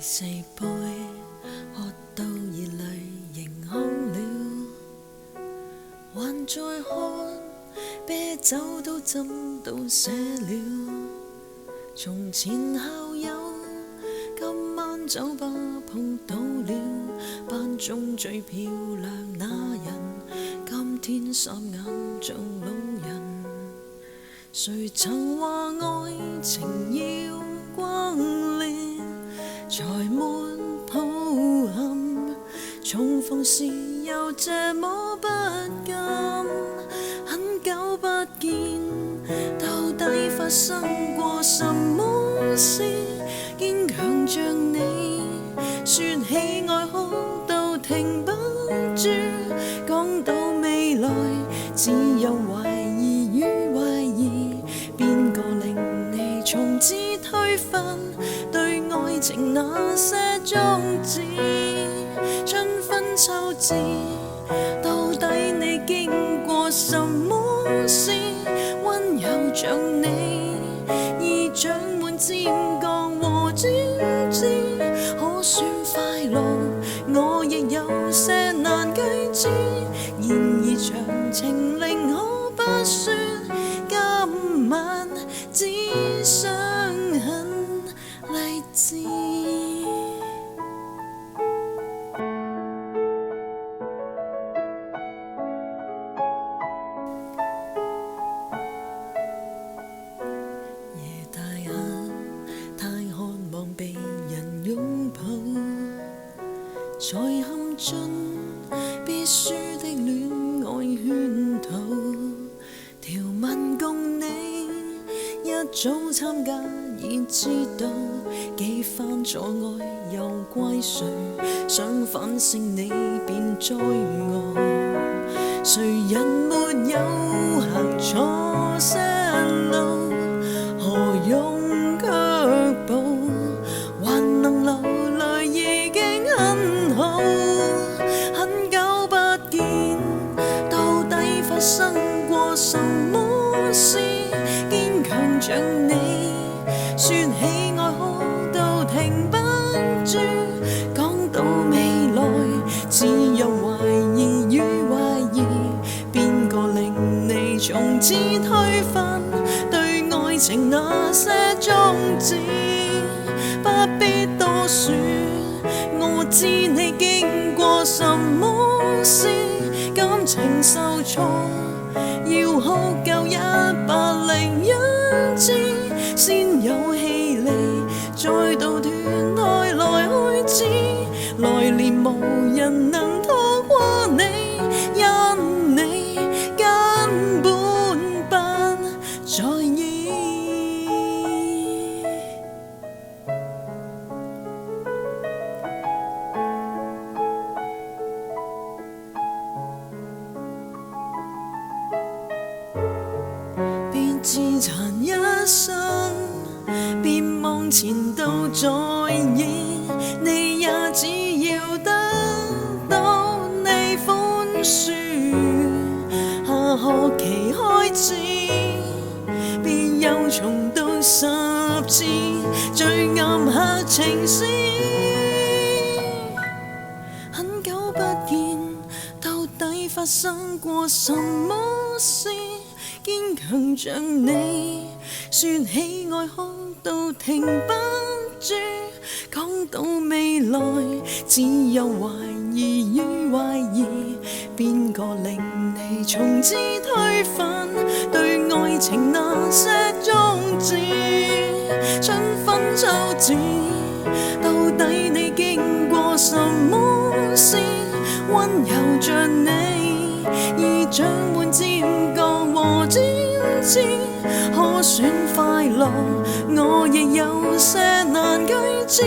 四杯喝到熱淚盈眶了，還在看啤酒都斟到瀉了。從前校友今晚酒吧碰到了，班中最漂亮那人今天霎眼像老人。誰曾話愛情要轟烈才沒抱憾，重逢時又這麼不甘，很久不見，到底發生過什麼事？堅強像你，說起愛好都停不住，講到未來只有懷疑與懷疑，邊個令你從此推翻對愛情那些宗旨？春分秋至，到底你經過什麼事？溫柔像你，已長滿尖角和尖枝，可算快樂，我亦有些難啟齒。然而詳情寧可不說，今晚只想很勵志。夜大很，太渴望被人擁抱，才陷進必須的戀愛圈套。條文共你一早參加，已知道幾番阻礙又怪誰？想反省你便災我，誰人沒有行錯些路？何用卻步？還能流淚已經很好。很久不見，到底發生過什麼事？堅強像你，說起愛好都停不住，講到未來只有懷疑與懷疑，邊個令你從此推翻對愛情那些宗旨？不必多說，我知你經過什麼事，感情受挫要哭夠101次，先有氣力再度斷開來開始。來年無人能拖垮你，因你根本不在意。別自殘一生，別望前度在意，你也只要得到你寬恕。下學期開始，別又重讀10次最暗黑情詩。很久不見，到底發生過什麼事？堅強像你，說起愛好都停不住，講到未來只有懷疑與懷疑，邊個令你從此推翻對愛情那些宗旨？春分秋至，到底你經過什麼事？溫柔像你，已長滿尖角和尖枝，可算快樂，我亦有些難啟齒。